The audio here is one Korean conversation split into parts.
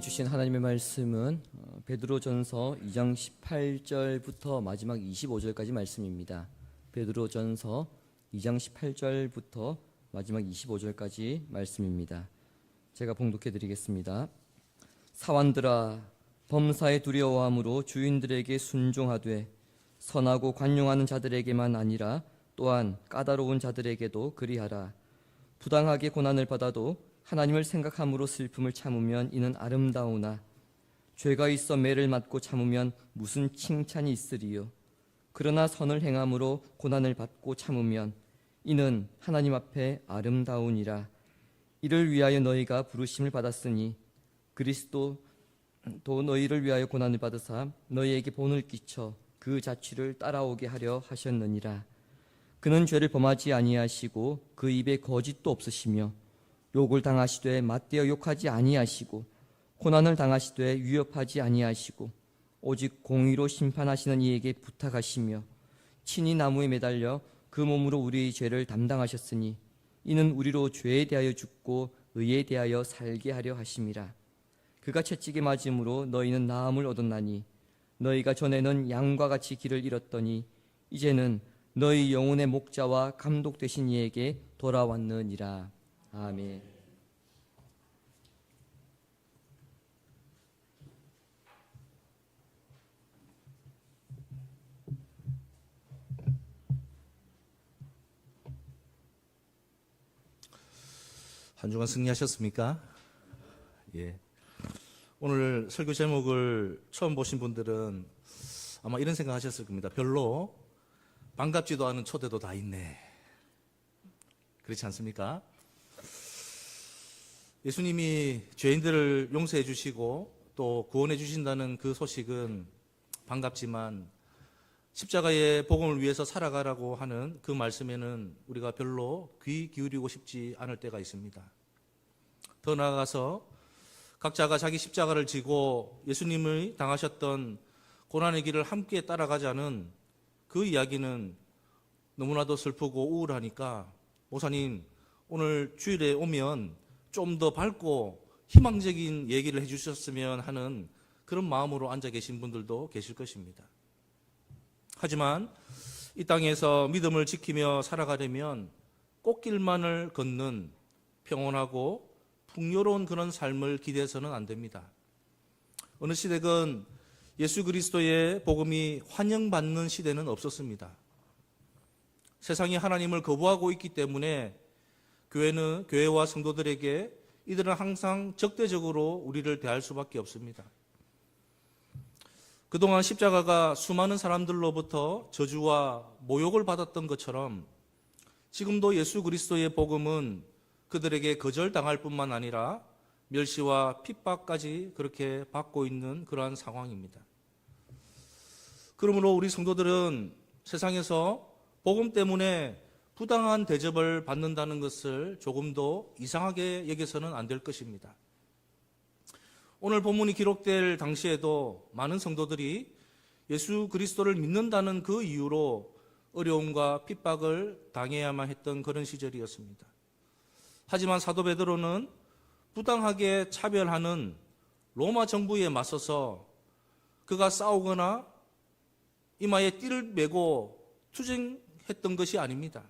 주신 하나님의 말씀은 베드로전서 2장 18절부터 마지막 25절까지 말씀입니다. 베드로전서 2장 18절부터 마지막 25절까지 말씀입니다. 제가 봉독해 드리겠습니다. 사환들아, 범사에 두려워함으로 주인들에게 순종하되 선하고 관용하는 자들에게만 아니라 또한 까다로운 자들에게도 그리하라. 부당하게 고난을 받아도 하나님을 생각함으로 슬픔을 참으면 이는 아름다우나 죄가 있어 매를 맞고 참으면 무슨 칭찬이 있으리요. 그러나 선을 행함으로 고난을 받고 참으면 이는 하나님 앞에 아름다우니라. 이를 위하여 너희가 부르심을 받았으니 그리스도도 너희를 위하여 고난을 받으사 너희에게 본을 끼쳐 그 자취를 따라오게 하려 하셨느니라. 그는 죄를 범하지 아니하시고 그 입에 거짓도 없으시며 욕을 당하시되 맞대어 욕하지 아니하시고 고난을 당하시되 위협하지 아니하시고 오직 공의로 심판하시는 이에게 부탁하시며 친히 나무에 매달려 그 몸으로 우리의 죄를 담당하셨으니 이는 우리로 죄에 대하여 죽고 의에 대하여 살게 하려 하심이라. 그가 채찍에 맞음으로 너희는 나음을 얻었나니 너희가 전에는 양과 같이 길을 잃었더니 이제는 너희 영혼의 목자와 감독 되신 이에게 돌아왔느니라. 아멘. 한 주간 승리하셨습니까? 예. 오늘 설교 제목을 처음 보신 분들은 아마 이런 생각 하셨을 겁니다. 별로 반갑지도 않은 초대도 다 있네. 그렇지 않습니까? 예수님이 죄인들을 용서해 주시고 또 구원해 주신다는 그 소식은 반갑지만 십자가의 복음을 위해서 살아가라고 하는 그 말씀에는 우리가 별로 귀 기울이고 싶지 않을 때가 있습니다. 더 나아가서 각자가 자기 십자가를 지고 예수님이 당하셨던 고난의 길을 함께 따라가자는 그 이야기는 너무나도 슬프고 우울하니까 목사님 오늘 주일에 오면 좀 더 밝고 희망적인 얘기를 해주셨으면 하는 그런 마음으로 앉아 계신 분들도 계실 것입니다. 하지만 이 땅에서 믿음을 지키며 살아가려면 꽃길만을 걷는 평온하고 풍요로운 그런 삶을 기대해서는 안 됩니다. 어느 시대건 예수 그리스도의 복음이 환영받는 시대는 없었습니다. 세상이 하나님을 거부하고 있기 때문에 교회와 성도들에게 이들은 항상 적대적으로 우리를 대할 수밖에 없습니다. 그동안 십자가가 수많은 사람들로부터 저주와 모욕을 받았던 것처럼 지금도 예수 그리스도의 복음은 그들에게 거절당할 뿐만 아니라 멸시와 핍박까지 그렇게 받고 있는 그러한 상황입니다. 그러므로 우리 성도들은 세상에서 복음 때문에 부당한 대접을 받는다는 것을 조금도 이상하게 여겨서는 안 될 것입니다. 오늘 본문이 기록될 당시에도 많은 성도들이 예수 그리스도를 믿는다는 그 이유로 어려움과 핍박을 당해야만 했던 그런 시절이었습니다. 하지만 사도 베드로는 부당하게 차별하는 로마 정부에 맞서서 그가 싸우거나 이마에 띠를 메고 투쟁했던 것이 아닙니다.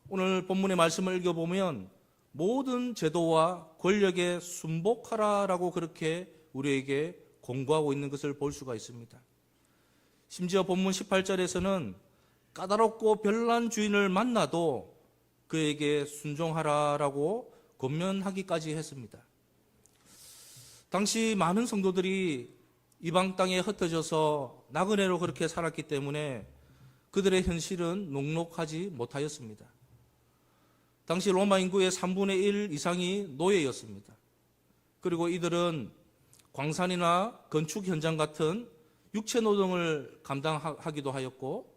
오늘 본문의 말씀을 읽어보면 모든 제도와 권력에 순복하라라고 그렇게 우리에게 공고하고 있는 것을 볼 수가 있습니다. 심지어 본문 18절에서는 까다롭고 별난 주인을 만나도 그에게 순종하라라고 권면하기까지 했습니다. 당시 많은 성도들이 이방 땅에 흩어져서 나그네로 그렇게 살았기 때문에 그들의 현실은 녹록하지 못하였습니다. 당시 로마 인구의 3분의 1 이상이 노예였습니다. 그리고 이들은 광산이나 건축 현장 같은 육체 노동을 감당하기도 하였고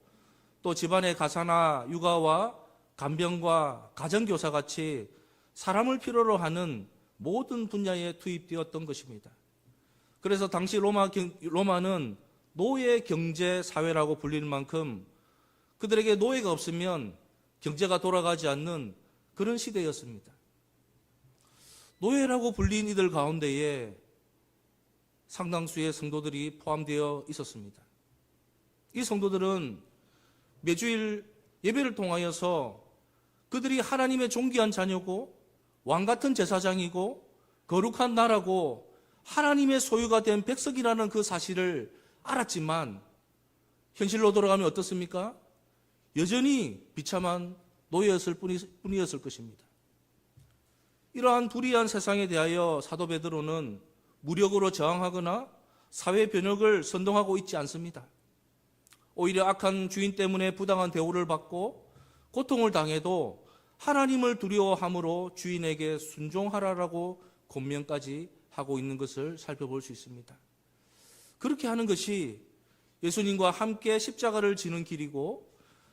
또 집안의 가사나 육아와 간병과 가정교사 같이 사람을 필요로 하는 모든 분야에 투입되었던 것입니다. 그래서 당시 로마는 노예 경제 사회라고 불릴 만큼 그들에게 노예가 없으면 경제가 돌아가지 않는 그런 시대였습니다. 노예라고 불린 이들 가운데에 상당수의 성도들이 포함되어 있었습니다. 이 성도들은 매주일 예배를 통하여서 그들이 하나님의 존귀한 자녀고 왕같은 제사장이고 거룩한 나라고 하나님의 소유가 된 백성이라는 그 사실을 알았지만 현실로 돌아가면 어떻습니까? 여전히 비참한 노예였을 뿐이었을 것입니다. 이러한 불의한 세상에 대하여 사도 베드로는 무력으로 저항하거나 사회 변혁을 선동하고 있지 않습니다. 오히려 악한 주인 때문에 부당한 대우를 받고 고통을 당해도 하나님을 두려워함으로 주인에게 순종하라라고 권면까지 하고 있는 것을 살펴볼 수 있습니다. 그렇게 하는 것이 예수님과 함께 십자가를 지는 길이고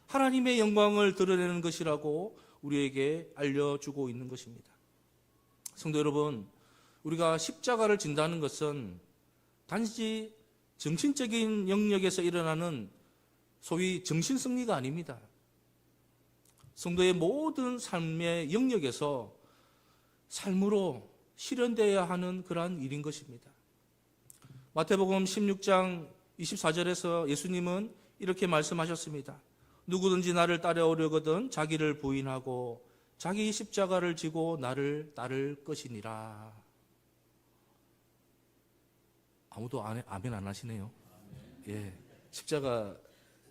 하나님의 영광을 드러내는 것이라고 우리에게 알려주고 있는 것입니다. 성도 여러분, 우리가 십자가를 진다는 것은 단지 정신적인 영역에서 일어나는 소위 정신승리가 아닙니다. 성도의 모든 삶의 영역에서 삶으로 실현되어야 하는 그러한 일인 것입니다. 마태복음 16장 24절에서 예수님은 이렇게 말씀하셨습니다. 누구든지 나를 따라오려거든 자기를 부인하고 자기 십자가를 지고 나를 따를 것이니라. 아무도 아멘 안 하시네요. 예, 십자가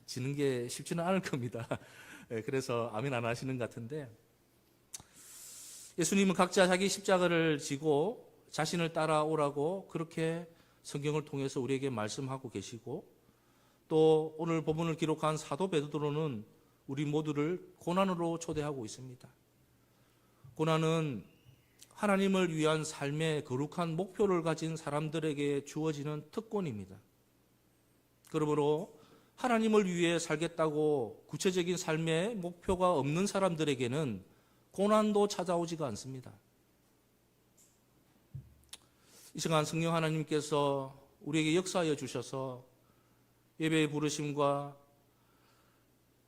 지는 게 쉽지는 않을 겁니다. 예, 그래서 아멘 안 하시는 것 같은데, 예수님은 각자 자기 십자가를 지고 자신을 따라오라고 그렇게 성경을 통해서 우리에게 말씀하고 계시고, 또 오늘 본문을 기록한 사도 베드로는 우리 모두를 고난으로 초대하고 있습니다. 고난은 하나님을 위한 삶의 거룩한 목표를 가진 사람들에게 주어지는 특권입니다. 그러므로 하나님을 위해 살겠다고 구체적인 삶의 목표가 없는 사람들에게는 고난도 찾아오지가 않습니다. 이 시간 성령 하나님께서 우리에게 역사하여 주셔서 예배의 부르심과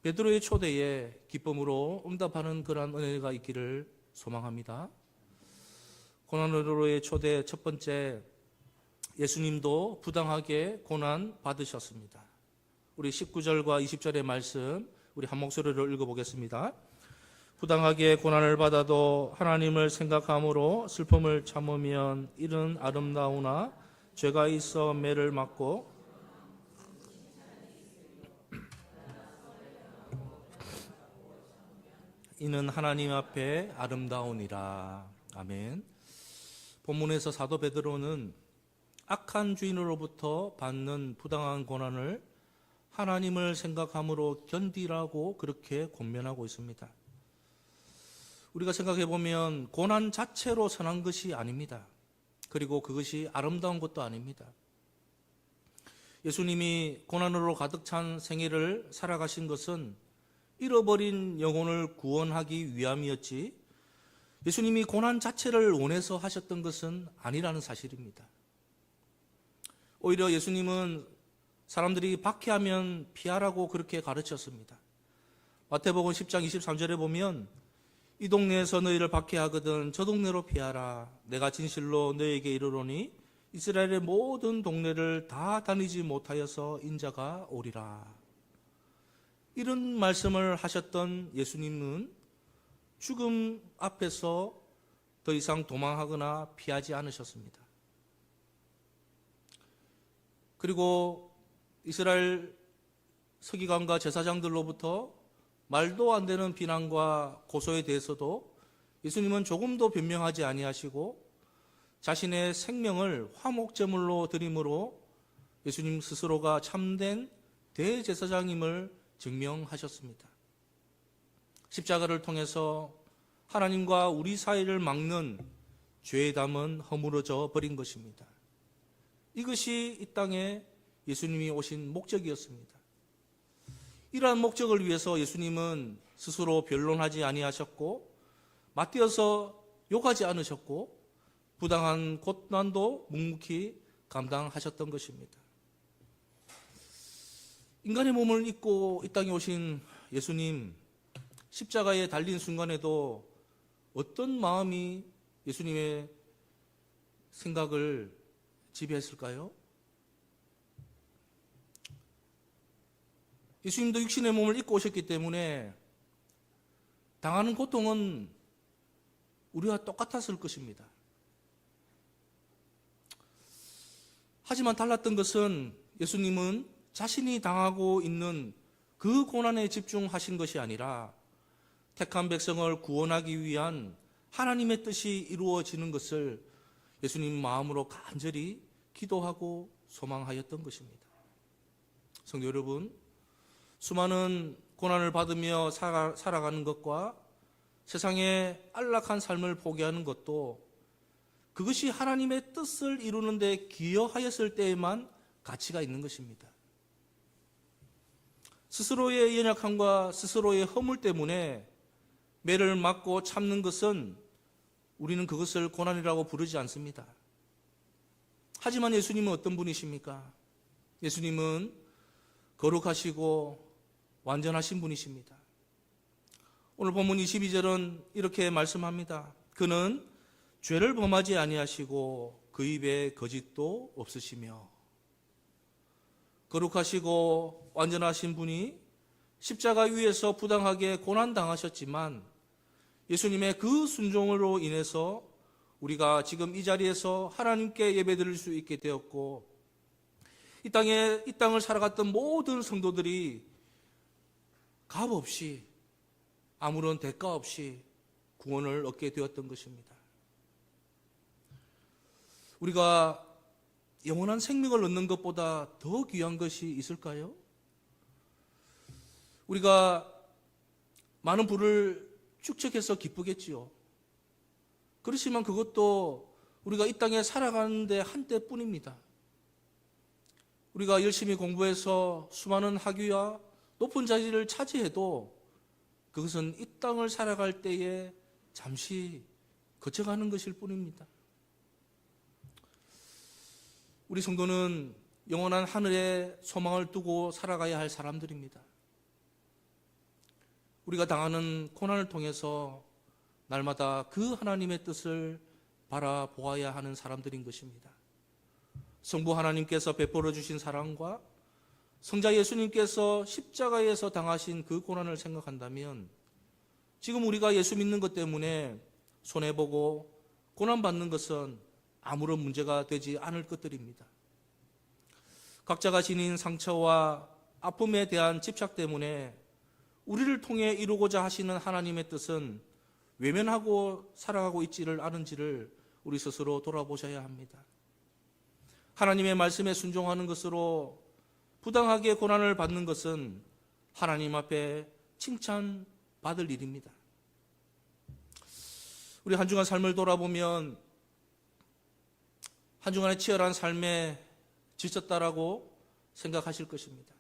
베드로의 초대에 기쁨으로 응답하는 그러한 은혜가 있기를 소망합니다. 고난으로의 초대 첫 번째, 예수님도 부당하게 고난 받으셨습니다. 우리 19절과 20절의 말씀 우리 한 목소리로 읽어보겠습니다. 부당하게 고난을 받아도 하나님을 생각함으로 슬픔을 참으면 이는 아름다우나 죄가 있어 매를 맞고 이는 하나님 앞에 아름다우니라. 아멘. 본문에서 사도 베드로는 악한 주인으로부터 받는 부당한 고난을 하나님을 생각함으로 견디라고 그렇게 권면하고 있습니다. 우리가 생각해 보면 고난 자체로 선한 것이 아닙니다. 그리고 그것이 아름다운 것도 아닙니다. 예수님이 고난으로 가득 찬 생애를 살아가신 것은 잃어버린 영혼을 구원하기 위함이었지, 예수님이 고난 자체를 원해서 하셨던 것은 아니라는 사실입니다. 오히려 예수님은 사람들이 박해하면 피하라고 그렇게 가르쳤습니다. 마태복음 10장 23절에 보면 이 동네에서 너희를 박해하거든 저 동네로 피하라. 내가 진실로 너희에게 이르노니 이스라엘의 모든 동네를 다 다니지 못하여서 인자가 오리라. 이런 말씀을 하셨던 예수님은 죽음 앞에서 더 이상 도망하거나 피하지 않으셨습니다. 그리고 이스라엘 서기관과 제사장들로부터 말도 안 되는 비난과 고소에 대해서도 예수님은 조금도 변명하지 아니하시고 자신의 생명을 화목제물로 드림으로 예수님 스스로가 참된 대제사장임을 증명하셨습니다. 십자가를 통해서 하나님과 우리 사이를 막는 죄의 담은 허물어져 버린 것입니다. 이것이 이 땅에 예수님이 오신 목적이었습니다. 이러한 목적을 위해서 예수님은 스스로 변론하지 아니하셨고 맞대어서 욕하지 않으셨고 부당한 고난도 묵묵히 감당하셨던 것입니다. 인간의 몸을 입고 이 땅에 오신 예수님, 십자가에 달린 순간에도 어떤 마음이 예수님의 생각을 지배했을까요? 예수님도 육신의 몸을 입고 오셨기 때문에 당하는 고통은 우리와 똑같았을 것입니다. 하지만 달랐던 것은 예수님은 자신이 당하고 있는 그 고난에 집중하신 것이 아니라 택한 백성을 구원하기 위한 하나님의 뜻이 이루어지는 것을 예수님 마음으로 간절히 기도하고 소망하였던 것입니다. 성도 여러분, 수많은 고난을 받으며 살아가는 것과 세상의 안락한 삶을 포기하는 것도 그것이 하나님의 뜻을 이루는 데 기여하였을 때에만 가치가 있는 것입니다. 스스로의 연약함과 스스로의 허물 때문에 매를 맞고 참는 것은 우리는 그것을 고난이라고 부르지 않습니다. 하지만 예수님은 어떤 분이십니까? 예수님은 거룩하시고 완전하신 분이십니다. 오늘 본문 22절은 이렇게 말씀합니다. 그는 죄를 범하지 아니하시고 그 입에 거짓도 없으시며. 거룩하시고 완전하신 분이 십자가 위에서 부당하게 고난당하셨지만 예수님의 그 순종으로 인해서 우리가 지금 이 자리에서 하나님께 예배드릴 수 있게 되었고, 이 땅을 살아갔던 모든 성도들이 값없이 아무런 대가 없이 구원을 얻게 되었던 것입니다. 우리가 영원한 생명을 얻는 것보다 더 귀한 것이 있을까요? 우리가 많은 부를 축적해서 기쁘겠지요. 그렇지만 그것도 우리가 이 땅에 살아가는데 한때뿐입니다. 우리가 열심히 공부해서 수많은 학위와 높은 자리를 차지해도 그것은 이 땅을 살아갈 때에 잠시 거쳐가는 것일 뿐입니다. 우리 성도는 영원한 하늘에 소망을 두고 살아가야 할 사람들입니다. 우리가 당하는 고난을 통해서 날마다 그 하나님의 뜻을 바라보아야 하는 사람들인 것입니다. 성부 하나님께서 베풀어 주신 사랑과 성자 예수님께서 십자가에서 당하신 그 고난을 생각한다면 지금 우리가 예수 믿는 것 때문에 손해보고 고난받는 것은 아무런 문제가 되지 않을 것들입니다. 각자가 지닌 상처와 아픔에 대한 집착 때문에 우리를 통해 이루고자 하시는 하나님의 뜻은 외면하고 살아가고 있지를 않은지를 우리 스스로 돌아보셔야 합니다. 하나님의 말씀에 순종하는 것으로 부당하게 고난을 받는 것은 하나님 앞에 칭찬받을 일입니다. 우리 한 주간 삶을 돌아보면 한 주간의 치열한 삶에 지쳤다라고 생각하실 것입니다.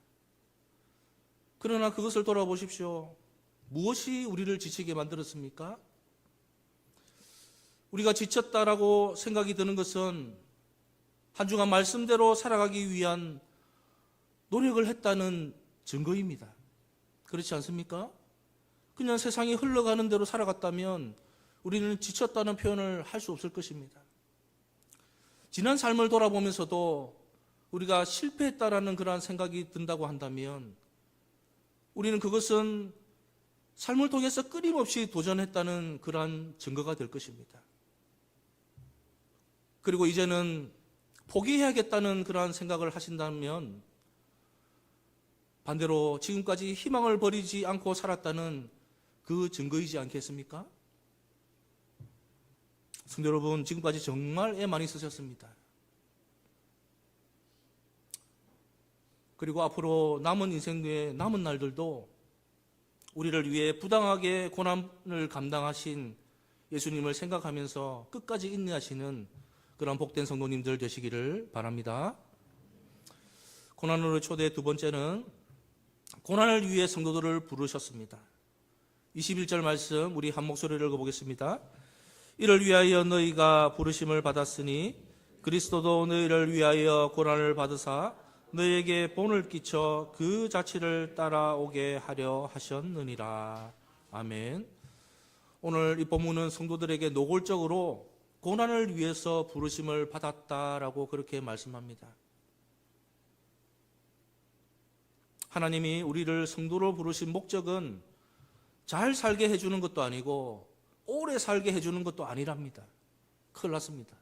그러나 그것을 돌아보십시오. 무엇이 우리를 지치게 만들었습니까? 우리가 지쳤다라고 생각이 드는 것은 한 주간 말씀대로 살아가기 위한 노력을 했다는 증거입니다. 그렇지 않습니까? 그냥 세상이 흘러가는 대로 살아갔다면 우리는 지쳤다는 표현을 할 수 없을 것입니다. 지난 삶을 돌아보면서도 우리가 실패했다라는 그러한 생각이 든다고 한다면 우리는 그것은 삶을 통해서 끊임없이 도전했다는 그러한 증거가 될 것입니다. 그리고 이제는 포기해야겠다는 그러한 생각을 하신다면 반대로 지금까지 희망을 버리지 않고 살았다는 그 증거이지 않겠습니까? 성도 여러분, 지금까지 정말 애 많이 쓰셨습니다. 그리고 앞으로 남은 인생의 남은 날들도 우리를 위해 부당하게 고난을 감당하신 예수님을 생각하면서 끝까지 인내하시는 그런 복된 성도님들 되시기를 바랍니다. 고난으로 초대 두 번째는 고난을 위해 성도들을 부르셨습니다. 21절 말씀 우리 한 목소리를 읽어보겠습니다. 이를 위하여 너희가 부르심을 받았으니 그리스도도 너희를 위하여 고난을 받으사 너희에게 본을 끼쳐 그 자취를 따라오게 하려 하셨느니라. 아멘. 오늘 이 본문은 성도들에게 노골적으로 고난을 위해서 부르심을 받았다라고 그렇게 말씀합니다. 하나님이 우리를 성도로 부르신 목적은 잘 살게 해주는 것도 아니고 오래 살게 해주는 것도 아니랍니다. 큰일 났습니다.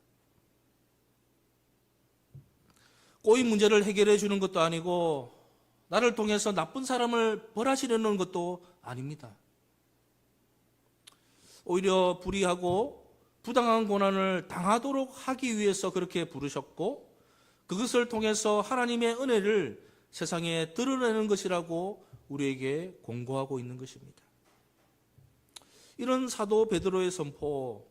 꼬인 문제를 해결해 주는 것도 아니고 나를 통해서 나쁜 사람을 벌하시려는 것도 아닙니다. 오히려 불의하고 부당한 고난을 당하도록 하기 위해서 그렇게 부르셨고 그것을 통해서 하나님의 은혜를 세상에 드러내는 것이라고 우리에게 공고하고 있는 것입니다. 이런 사도 베드로의 선포,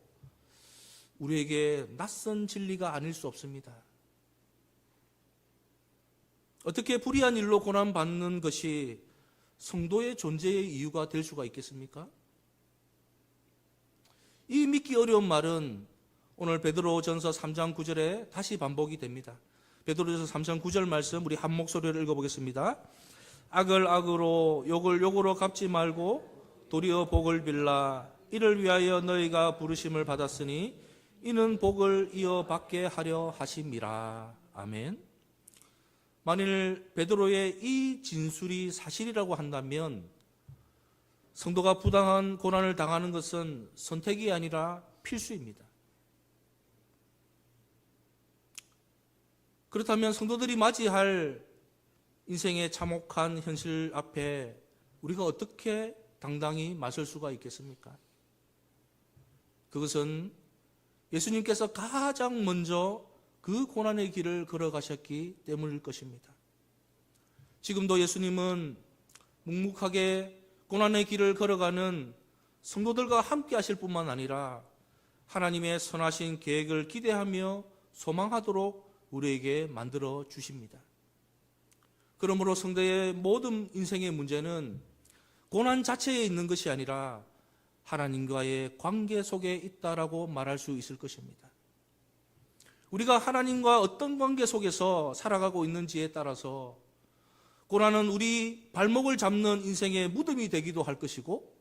우리에게 낯선 진리가 아닐 수 없습니다. 어떻게 불의한 일로 고난받는 것이 성도의 존재의 이유가 될 수가 있겠습니까? 이 믿기 어려운 말은 오늘 베드로전서 3장 9절에 다시 반복이 됩니다. 베드로전서 3장 9절 말씀 우리 한 목소리로 읽어보겠습니다. 악을 악으로 욕을 욕으로 갚지 말고 도리어 복을 빌라. 이를 위하여 너희가 부르심을 받았으니 이는 복을 이어받게 하려 하심이라. 아멘. 만일 베드로의 이 진술이 사실이라고 한다면 성도가 부당한 고난을 당하는 것은 선택이 아니라 필수입니다. 그렇다면 성도들이 맞이할 인생의 참혹한 현실 앞에 우리가 어떻게 당당히 맞설 수가 있겠습니까? 그것은 예수님께서 가장 먼저 그 고난의 길을 걸어가셨기 때문일 것입니다. 지금도 예수님은 묵묵하게 고난의 길을 걸어가는 성도들과 함께 하실 뿐만 아니라 하나님의 선하신 계획을 기대하며 소망하도록 우리에게 만들어 주십니다. 그러므로 성도의 모든 인생의 문제는 고난 자체에 있는 것이 아니라 하나님과의 관계 속에 있다라고 말할 수 있을 것입니다. 우리가 하나님과 어떤 관계 속에서 살아가고 있는지에 따라서 고난은 우리 발목을 잡는 인생의 무덤이 되기도 할 것이고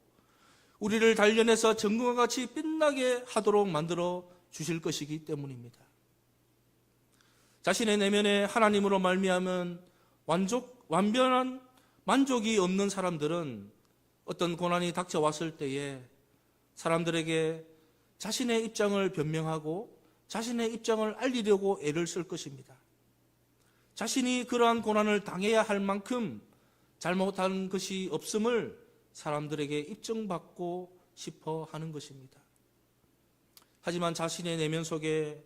우리를 단련해서 정금과 같이 빛나게 하도록 만들어 주실 것이기 때문입니다. 자신의 내면에 하나님으로 말미암은 완전한 만족이 없는 사람들은 어떤 고난이 닥쳐왔을 때에 사람들에게 자신의 입장을 변명하고 자신의 입장을 알리려고 애를 쓸 것입니다. 자신이 그러한 고난을 당해야 할 만큼 잘못한 것이 없음을 사람들에게 입증받고 싶어 하는 것입니다. 하지만 자신의 내면 속에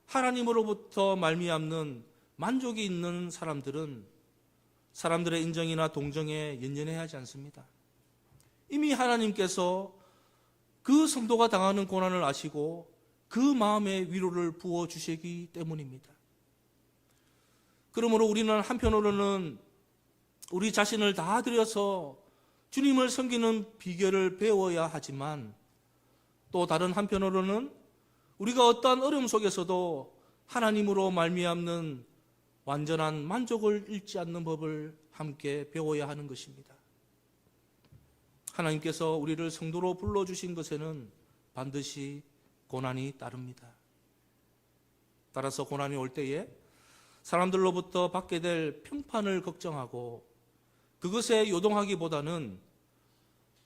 하나님으로부터 말미암는 만족이 있는 사람들은 사람들의 인정이나 동정에 연연해야 하지 않습니다. 이미 하나님께서 그 성도가 당하는 고난을 아시고 그 마음에 위로를 부어주시기 때문입니다. 그러므로 우리는 한편으로는 우리 자신을 다 들여서 주님을 섬기는 비결을 배워야 하지만 또 다른 한편으로는 우리가 어떠한 어려움 속에서도 하나님으로 말미암는 완전한 만족을 잃지 않는 법을 함께 배워야 하는 것입니다. 하나님께서 우리를 성도로 불러주신 것에는 반드시 고난이 따릅니다. 따라서 고난이 올 때에 사람들로부터 받게 될 평판을 걱정하고 그것에 요동하기보다는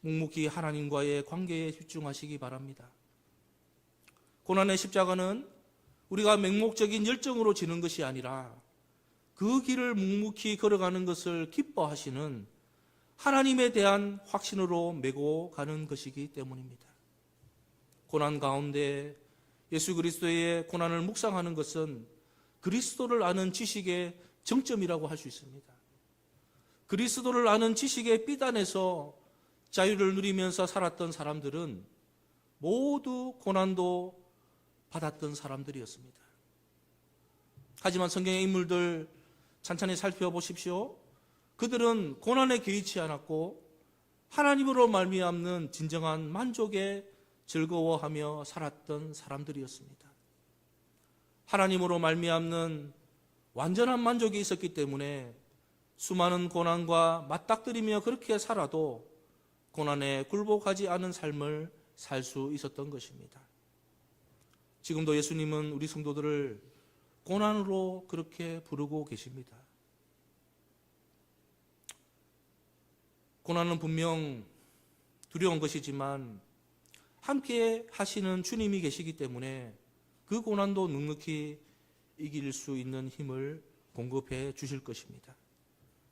묵묵히 하나님과의 관계에 집중하시기 바랍니다. 고난의 십자가는 우리가 맹목적인 열정으로 지는 것이 아니라 그 길을 묵묵히 걸어가는 것을 기뻐하시는 하나님에 대한 확신으로 메고 가는 것이기 때문입니다. 고난 가운데 예수 그리스도의 고난을 묵상하는 것은 그리스도를 아는 지식의 정점이라고 할 수 있습니다. 그리스도를 아는 지식의 비단에서 자유를 누리면서 살았던 사람들은 모두 고난도 받았던 사람들이었습니다. 하지만 성경의 인물들 찬찬히 살펴보십시오. 그들은 고난에 개의치 않았고 하나님으로 말미암는 진정한 만족에 즐거워하며 살았던 사람들이었습니다. 하나님으로 말미암는 완전한 만족이 있었기 때문에 수많은 고난과 맞닥뜨리며 그렇게 살아도 고난에 굴복하지 않은 삶을 살 수 있었던 것입니다. 지금도 예수님은 우리 성도들을 고난으로 그렇게 부르고 계십니다. 고난은 분명 두려운 것이지만 함께 하시는 주님이 계시기 때문에 그 고난도 넉넉히 이길 수 있는 힘을 공급해 주실 것입니다.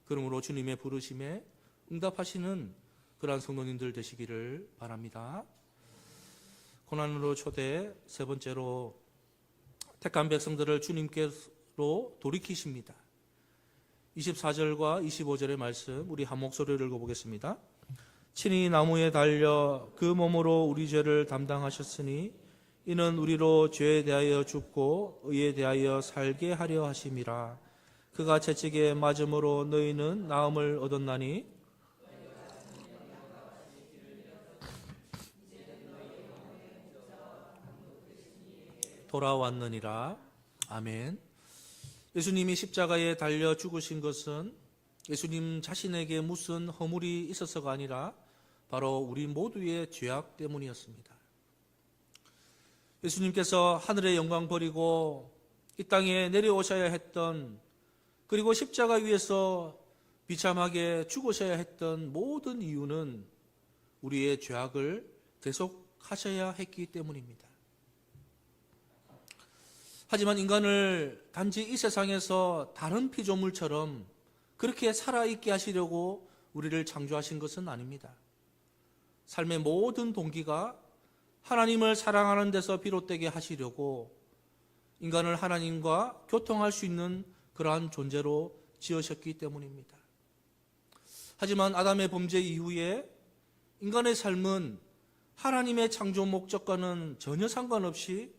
그러므로 주님의 부르심에 응답하시는 그러한 성도님들 되시기를 바랍니다. 고난으로 초대, 세 번째로 택한 백성들을 주님께로 돌이키십니다. 24절과 25절의 말씀 우리 한 목소리를 읽어보겠습니다. 친히 나무에 달려 그 몸으로 우리 죄를 담당하셨으니 이는 우리로 죄에 대하여 죽고 의에 대하여 살게 하려 하심이라. 그가 채찍에 맞음으로 너희는 나음을 얻었나니 돌아왔느니라. 아멘. 예수님이 십자가에 달려 죽으신 것은 예수님 자신에게 무슨 허물이 있어서가 아니라 바로 우리 모두의 죄악 때문이었습니다. 예수님께서 하늘의 영광 버리고 이 땅에 내려오셔야 했던, 그리고 십자가 위에서 비참하게 죽으셔야 했던 모든 이유는 우리의 죄악을 대속하셔야 했기 때문입니다. 하지만 인간을 단지 이 세상에서 다른 피조물처럼 그렇게 살아있게 하시려고 우리를 창조하신 것은 아닙니다. 삶의 모든 동기가 하나님을 사랑하는 데서 비롯되게 하시려고 인간을 하나님과 교통할 수 있는 그러한 존재로 지으셨기 때문입니다. 하지만 아담의 범죄 이후에 인간의 삶은 하나님의 창조 목적과는 전혀 상관없이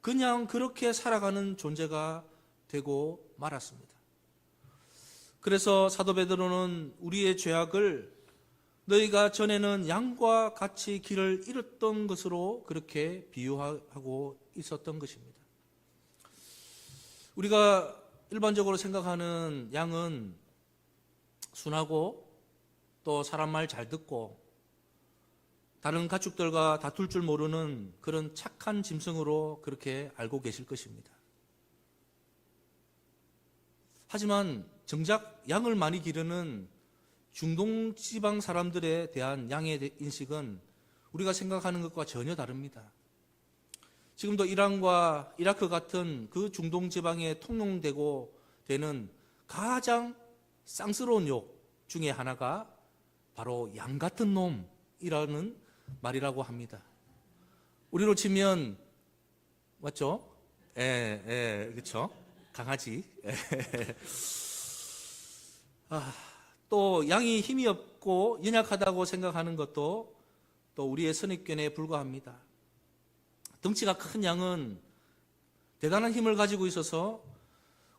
그냥 그렇게 살아가는 존재가 되고 말았습니다. 그래서 사도 베드로는 우리의 죄악을 너희가 전에는 양과 같이 길을 잃었던 것으로 그렇게 비유하고 있었던 것입니다. 우리가 일반적으로 생각하는 양은 순하고 또 사람 말 잘 듣고 다른 가축들과 다툴 줄 모르는 그런 착한 짐승으로 그렇게 알고 계실 것입니다. 하지만 정작 양을 많이 기르는 중동 지방 사람들에 대한 양의 인식은 우리가 생각하는 것과 전혀 다릅니다. 지금도 이란과 이라크 같은 그 중동 지방에 통용되고 되는 가장 쌍스러운 욕 중에 하나가 바로 양 같은 놈이라는 말이라고 합니다. 우리로 치면 맞죠? 그렇죠. 강아지. 또 양이 힘이 없고 연약하다고 생각하는 것도 또 우리의 선입견에 불과합니다. 덩치가 큰 양은 대단한 힘을 가지고 있어서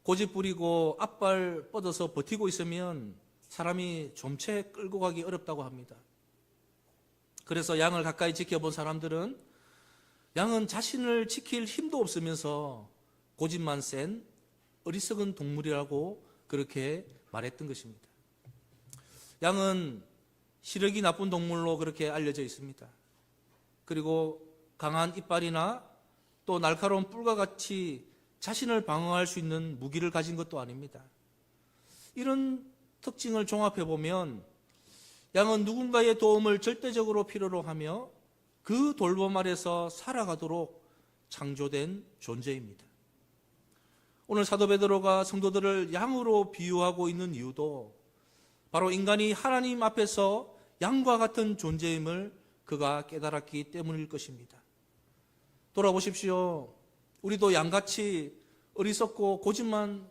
고집 부리고 앞발 뻗어서 버티고 있으면 사람이 좀채 끌고 가기 어렵다고 합니다. 그래서 양을 가까이 지켜본 사람들은 양은 자신을 지킬 힘도 없으면서 고집만 센 어리석은 동물이라고 그렇게 말했던 것입니다. 양은 시력이 나쁜 동물로 그렇게 알려져 있습니다. 그리고 강한 이빨이나 또 날카로운 뿔과 같이 자신을 방어할 수 있는 무기를 가진 것도 아닙니다. 이런 특징을 종합해 보면 양은 누군가의 도움을 절대적으로 필요로 하며 그 돌봄 아래서 살아가도록 창조된 존재입니다. 오늘 사도 베드로가 성도들을 양으로 비유하고 있는 이유도 바로 인간이 하나님 앞에서 양과 같은 존재임을 그가 깨달았기 때문일 것입니다. 돌아보십시오. 우리도 양같이 어리석고 고집만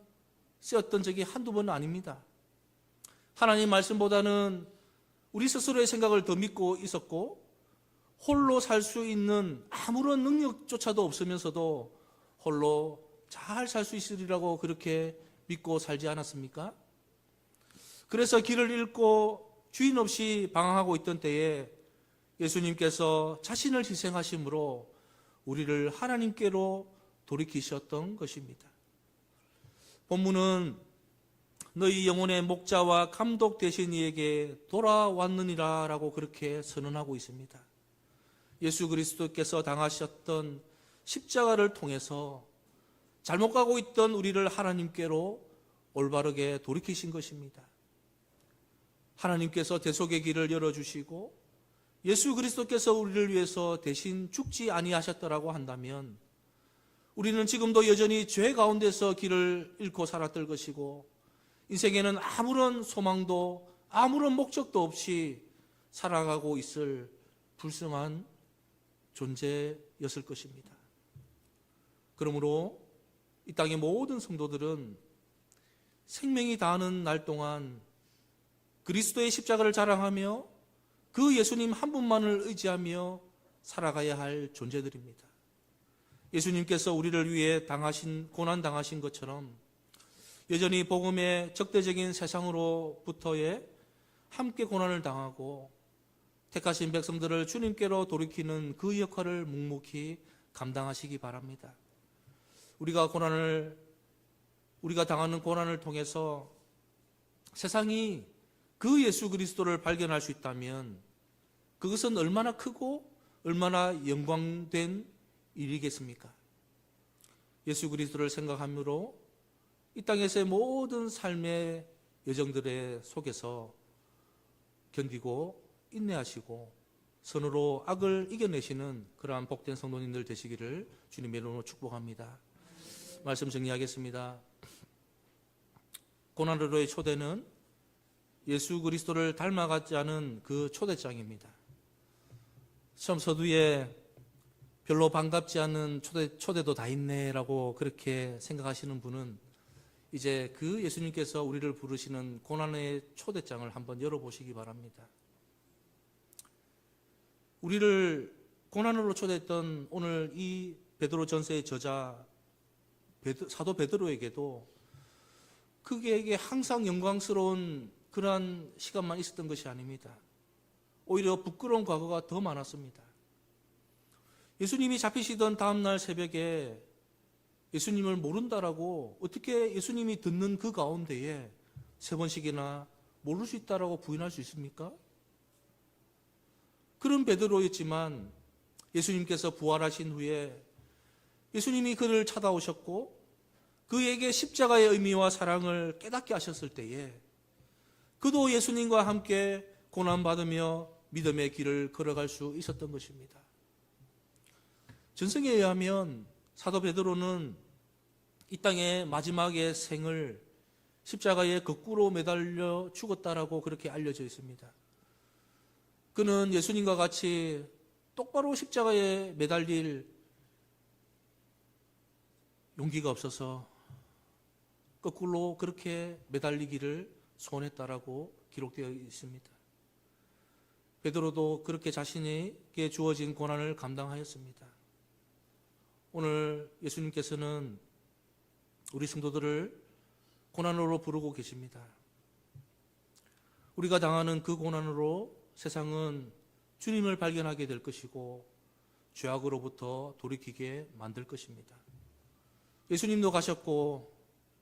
쓰였던 적이 한두 번은 아닙니다. 하나님 말씀보다는 우리 스스로의 생각을 더 믿고 있었고 홀로 살 수 있는 아무런 능력조차도 없으면서도 홀로 잘 살 수 있으리라고 그렇게 믿고 살지 않았습니까? 그래서 길을 잃고 주인 없이 방황하고 있던 때에 예수님께서 자신을 희생하심으로 우리를 하나님께로 돌이키셨던 것입니다. 본문은 너희 영혼의 목자와 감독 되신 이에게 돌아왔느니라 라고 그렇게 선언하고 있습니다. 예수 그리스도께서 당하셨던 십자가를 통해서 잘못 가고 있던 우리를 하나님께로 올바르게 돌이키신 것입니다. 하나님께서 대속의 길을 열어주시고 예수 그리스도께서 우리를 위해서 대신 죽지 아니하셨더라고 한다면 우리는 지금도 여전히 죄 가운데서 길을 잃고 살았을 것이고 인생에는 아무런 소망도 아무런 목적도 없이 살아가고 있을 불쌍한 존재였을 것입니다. 그러므로 이 땅의 모든 성도들은 생명이 다하는 날 동안 그리스도의 십자가를 자랑하며 그 예수님 한 분만을 의지하며 살아가야 할 존재들입니다. 예수님께서 우리를 위해 고난 당하신 것처럼 여전히 복음의 적대적인 세상으로부터의 함께 고난을 당하고 택하신 백성들을 주님께로 돌이키는 그 역할을 묵묵히 감당하시기 바랍니다. 우리가 당하는 고난을 통해서 세상이 그 예수 그리스도를 발견할 수 있다면 그것은 얼마나 크고 얼마나 영광된 일이겠습니까? 예수 그리스도를 생각함으로 이 땅에서의 모든 삶의 여정들의 속에서 견디고 인내하시고 선으로 악을 이겨내시는 그러한 복된 성도님들 되시기를 주님의 이름으로 축복합니다. 말씀 정리하겠습니다. 고난으로의 초대는 예수 그리스도를 닮아가지 않은 그 초대장입니다. 시험 서두에 별로 반갑지 않은 초대도 다 있네라고 그렇게 생각하시는 분은 이제 그 예수님께서 우리를 부르시는 고난의 초대장을 한번 열어보시기 바랍니다. 우리를 고난으로 초대했던 오늘 이 베드로전서의 저자 사도 베드로에게도 그에게 항상 영광스러운 그러한 시간만 있었던 것이 아닙니다. 오히려 부끄러운 과거가 더 많았습니다. 예수님이 잡히시던 다음날 새벽에 예수님을 모른다라고 어떻게 예수님이 듣는 그 가운데에 3번씩이나 모를 수 있다라고 부인할 수 있습니까? 그런 베드로였지만 예수님께서 부활하신 후에 예수님이 그를 찾아오셨고 그에게 십자가의 의미와 사랑을 깨닫게 하셨을 때에 그도 예수님과 함께 고난받으며 믿음의 길을 걸어갈 수 있었던 것입니다. 전승에 의하면 사도 베드로는 이 땅의 마지막의 생을 십자가에 거꾸로 매달려 죽었다라고 그렇게 알려져 있습니다. 그는 예수님과 같이 똑바로 십자가에 매달릴 용기가 없어서 거꾸로 그렇게 매달리기를 소원했다라고 기록되어 있습니다. 베드로도 그렇게 자신에게 주어진 고난을 감당하였습니다. 오늘 예수님께서는 우리 성도들을 고난으로 부르고 계십니다. 우리가 당하는 그 고난으로 세상은 주님을 발견하게 될 것이고 죄악으로부터 돌이키게 만들 것입니다. 예수님도 가셨고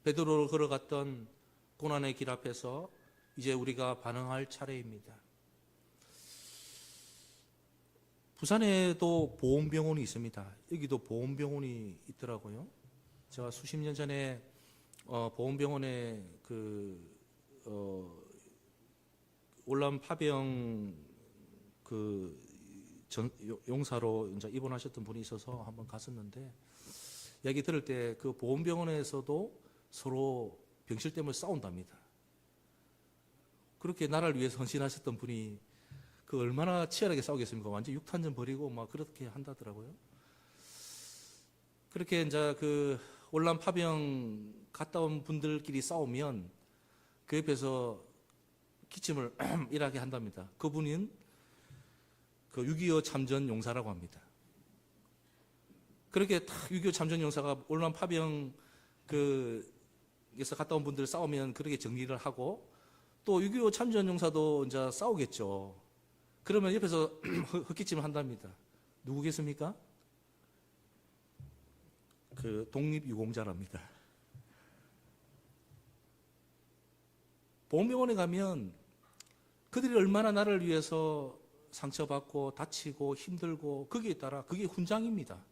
베드로를 걸어갔던 고난의 길 앞에서 이제 우리가 반응할 차례입니다. 부산에도 보험병원이 있습니다. 여기도 보험병원이 있더라고요. 제가 수십 년 전에 보험병원에 월남 파병 용사로 이제 입원하셨던 분이 있어서 한번 갔었는데 이야기 들을 때 그 보험병원에서도 서로 병실 때문에 싸운답니다. 그렇게 나라를 위해서 헌신하셨던 분이 그 얼마나 치열하게 싸우겠습니까? 완전 육탄전 벌이고 막 그렇게 한다더라고요. 그렇게 이제 그 월남 파병 갔다 온 분들끼리 싸우면 그 옆에서 기침을 일하게 한답니다. 그분은 그 6.25 참전 용사라고 합니다. 그렇게 딱 6.25 참전 용사가 월남 파병 에서 갔다 온 분들 싸우면 그렇게 정리를 하고 또 6.25 참전 용사도 이제 싸우겠죠. 그러면 옆에서 헛기침을 한답니다. 누구겠습니까? 그 독립유공자랍니다. 보험병원에 가면 그들이 얼마나 나를 위해서 상처받고 다치고 힘들고 거기에 따라 그게 훈장입니다.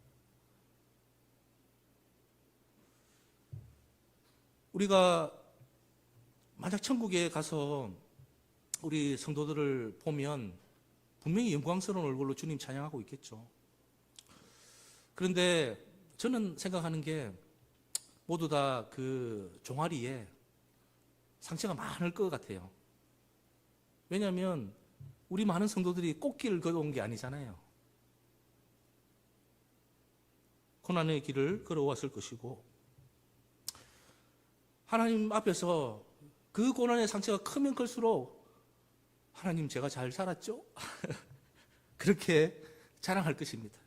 우리가 만약 천국에 가서 우리 성도들을 보면 분명히 영광스러운 얼굴로 주님 찬양하고 있겠죠. 그런데 저는 생각하는 게 모두 다 그 종아리에 상처가 많을 것 같아요. 왜냐하면 우리 많은 성도들이 꽃길을 걸어온 게 아니잖아요. 고난의 길을 걸어왔을 것이고, 하나님 앞에서 그 고난의 상처가 크면 클수록 하나님 제가 잘 살았죠? 그렇게 자랑할 것입니다.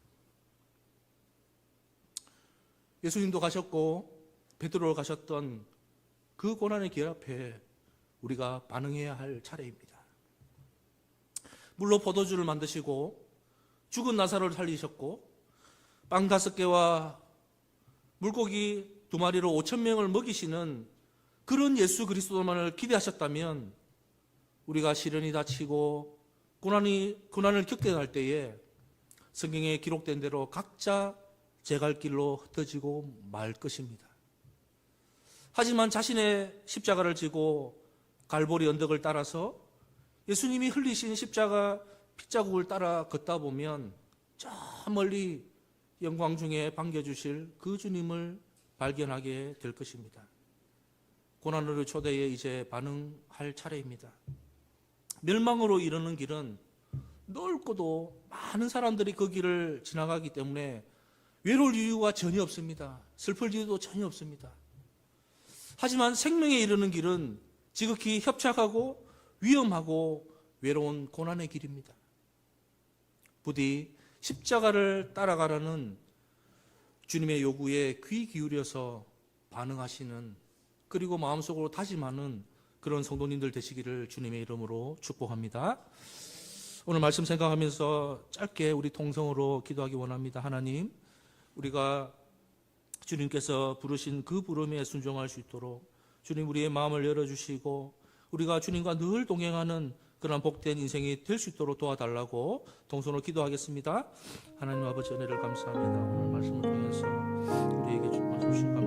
예수님도 가셨고 베드로가 가셨던 그 고난의 길 앞에 우리가 반응해야 할 차례입니다. 물로 포도주를 만드시고 죽은 나사로를 살리셨고 빵 5개와 물고기 2마리로 5,000명을 먹이시는 그런 예수 그리스도만을 기대하셨다면 우리가 시련이 닥치고 고난을 겪게 할 때에 성경에 기록된 대로 각자 제 갈 길로 흩어지고 말 것입니다. 하지만 자신의 십자가를 지고 갈보리 언덕을 따라서 예수님이 흘리신 십자가 핏자국을 따라 걷다 보면 저 멀리 영광 중에 반겨주실 그 주님을 발견하게 될 것입니다. 고난으로 초대에 이제 반응할 차례입니다. 멸망으로 이르는 길은 넓고도 많은 사람들이 그 길을 지나가기 때문에 외로울 이유가 전혀 없습니다. 슬플 이유도 전혀 없습니다. 하지만 생명에 이르는 길은 지극히 협착하고 위험하고 외로운 고난의 길입니다. 부디 십자가를 따라가라는 주님의 요구에 귀 기울여서 반응하시는, 그리고 마음속으로 다짐하는 그런 성도님들 되시기를 주님의 이름으로 축복합니다. 오늘 말씀 생각하면서 짧게 우리 통성으로 기도하기 원합니다. 하나님, 우리가 주님께서 부르신 그 부름에 순종할 수 있도록 주님 우리의 마음을 열어주시고 우리가 주님과 늘 동행하는 그런 복된 인생이 될 수 있도록 도와달라고 동선으로 기도하겠습니다. 하나님 아버지 은혜를 감사합니다. 오늘 말씀을 통해서 우리에게 주신 감사